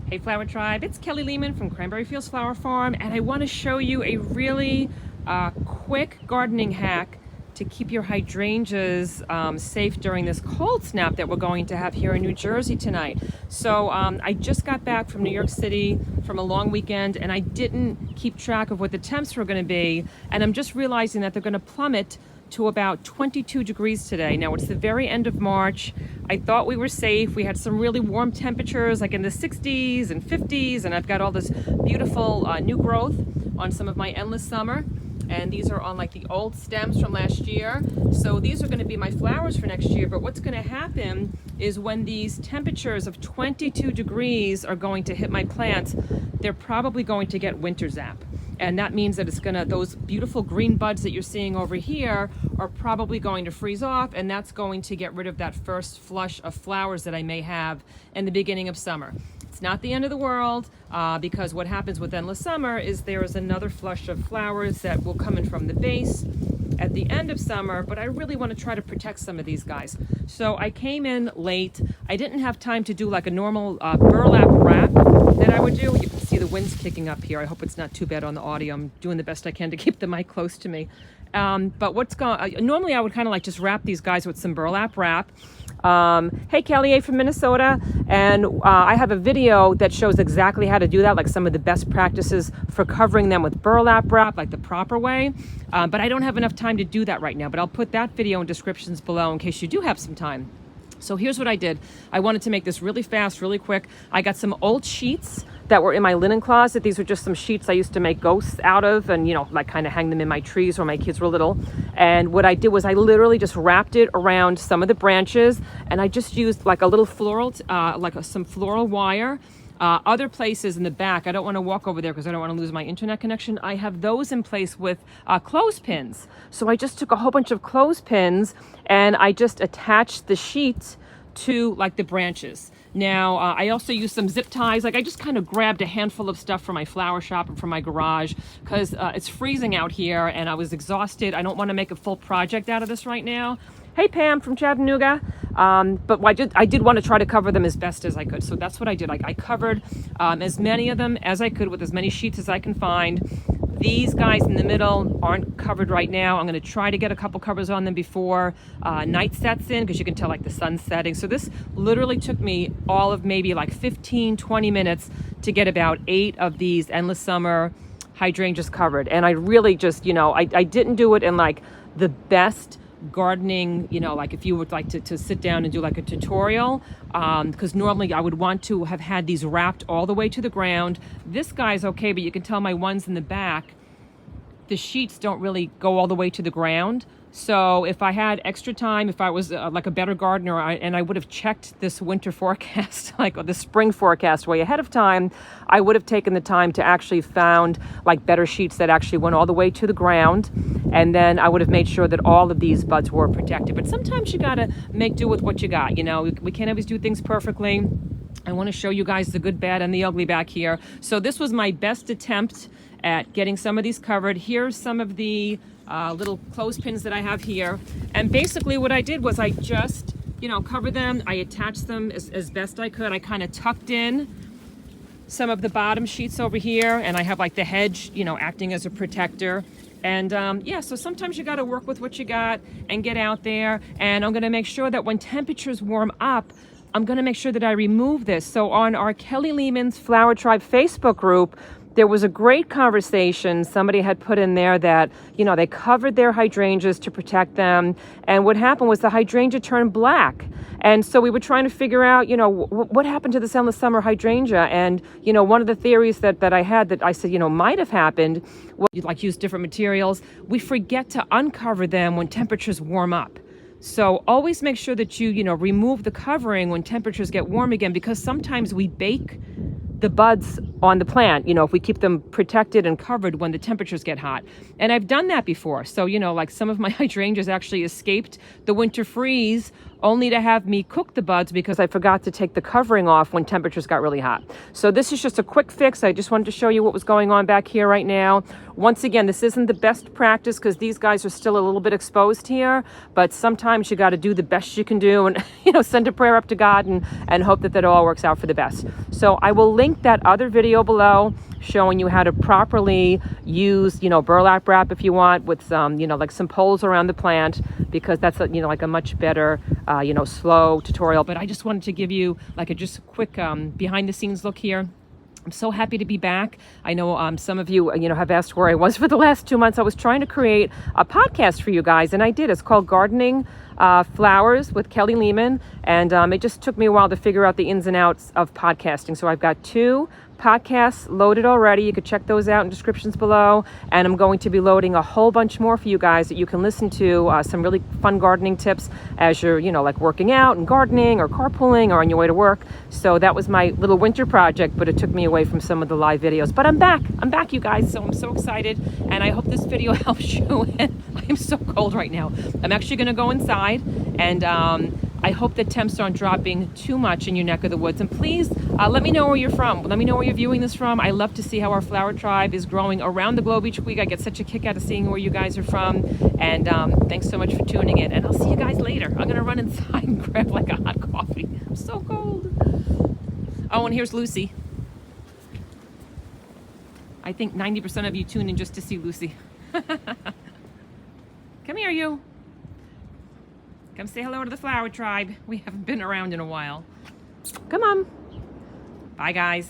Hey Flower Tribe, it's Kelly Lehman from Cranberry Fields Flower Farm, and I want to show you a really quick gardening hack to keep your hydrangeas safe during this cold snap that we're going to have here in New Jersey tonight. So I just got back from New York City from a long weekend, and I didn't keep track of what the temps were going to be, and I'm just realizing that they're going to plummet to about 22 degrees today. Now it's the very end of March. I thought we were safe. We had some really warm temperatures like in the 60s and 50s, and I've got all this beautiful new growth on some of my endless summer, and these are on like the old stems from last year. So these are going to be my flowers for next year. But what's going to happen is when these temperatures of 22 degrees are going to hit my plants, they're probably going to get winter zap. And that means that it's gonna, those beautiful green buds that you're seeing over here are probably going to freeze off, and that's going to get rid of that first flush of flowers that I may have in the beginning of summer. It's not the end of the world, because what happens with endless summer is there is another flush of flowers that will come in from the base at the end of summer, but I really want to try to protect some of these guys. So I came in late. I didn't have time to do like a normal burlap wrap that I would do. You can see the wind's kicking up here. I hope it's not too bad on the audio. I'm doing the best I can to keep the mic close to me. But what's going normally I would kind of like just wrap these guys with some burlap wrap. Hey, Kelly A from Minnesota, and I have a video that shows exactly how to do that, like some of the best practices for covering them with burlap wrap, like the proper way. But I don't have enough time to do that right now, but I'll put that video in descriptions below in case you do have some time. So here's what I did. I wanted to make this really fast, really quick. I got some old sheets that were in my linen closet. These were just some sheets I used to make ghosts out of and, you know, like kind of hang them in my trees when my kids were little. And what I did was I literally just wrapped it around some of the branches, and I just used like a little floral, some floral wire. Other places in the back, I don't want to walk over there because I don't want to lose my internet connection. I have those in place with clothespins. So I just took a whole bunch of clothespins and I just attached the sheet to like the branches. Now, I also used some zip ties. Like I just kind of grabbed a handful of stuff from my flower shop and from my garage because it's freezing out here and I was exhausted. I don't want to make a full project out of this right now. Hey, Pam from Chattanooga. But I did want to try to cover them as best as I could. So that's what I did. I covered as many of them as I could with as many sheets as I can find. These guys in the middle aren't covered right now. I'm going to try to get a couple covers on them before night sets in, because you can tell like the sun's setting. So this literally took me all of maybe like 15, 20 minutes to get about 8 of these endless summer hydrangeas covered. And I really just, you know, I didn't do it in like the best gardening, you know, like if you would like to sit down and do like a tutorial, because normally I would want to have had these wrapped all the way to the ground. This guy's okay, but you can tell my ones in the back, the sheets don't really go all the way to the ground. So if I had extra time, if I was like a better gardener, and I would have checked this winter forecast, like the spring forecast way ahead of time, I would have taken the time to actually found like better sheets that actually went all the way to the ground. And then I would have made sure that all of these buds were protected. But sometimes you gotta make do with what you got. You know, we can't always do things perfectly. I want to show you guys the good, bad, and the ugly back here. So this was my best attempt at getting some of these covered. Here's some of the little clothespins that I have here. And basically what I did was I just, you know, covered them. I attached them as best I could. I kind of tucked in some of the bottom sheets over here, and I have like the hedge, you know, acting as a protector. And yeah, so sometimes you got to work with what you got and get out there. And I'm going to make sure that when temperatures warm up, I'm going to make sure that I remove this. So on our Kelly Lehman's Flower Tribe Facebook group, there was a great conversation. Somebody had put in there that, you know, they covered their hydrangeas to protect them. And what happened was the hydrangea turned black. And so we were trying to figure out, you know, what happened to this endless summer hydrangea. And, you know, one of the theories that I had that I said, you know, might have happened was you'd like use different materials. We forget to uncover them when temperatures warm up. So always make sure that you know, remove the covering when temperatures get warm again, because sometimes we bake the buds on the plant, you know, if we keep them protected and covered when the temperatures get hot. And I've done that before. So, you know, like some of my hydrangeas actually escaped the winter freeze only to have me cook the buds because I forgot to take the covering off when temperatures got really hot. So this is just a quick fix. I just wanted to show you what was going on back here right now. Once again, this isn't the best practice because these guys are still a little bit exposed here, but sometimes you got to do the best you can do and, you know, send a prayer up to God and hope that all works out for the best. So I will link that other video below showing you how to properly use, you know, burlap wrap if you want, with some, you know, like some poles around the plant, because that's, you know, like a much better, you know, slow tutorial. But I just wanted to give you like a just quick behind the scenes look here. I'm so happy to be back. I know some of you, you know, have asked where I was for the last 2 months. I was trying to create a podcast for you guys, and I did. It's called Gardening Flowers with Kelly Lehman, and it just took me a while to figure out the ins and outs of podcasting. So I've got 2 podcasts loaded already. You could check those out in descriptions below, and I'm going to be loading a whole bunch more for you guys that you can listen to, some really fun gardening tips as you're, you know, like working out and gardening or carpooling or on your way to work. So that was my little winter project, but it took me away from some of the live videos. But I'm back, you guys, so I'm so excited, and I hope this video helps you. And I'm so cold right now. I'm actually going to go inside, and I hope that temps aren't dropping too much in your neck of the woods. And please let me know where you're from. Let me know where you're viewing this from. I love to see how our flower tribe is growing around the globe each week. I get such a kick out of seeing where you guys are from. And thanks so much for tuning in. And I'll see you guys later. I'm going to run inside and grab like a hot coffee. I'm so cold. Oh, and here's Lucy. I think 90% of you tune in just to see Lucy. Come here, you. Come say hello to the flower tribe. We haven't been around in a while. Come on. Bye, guys.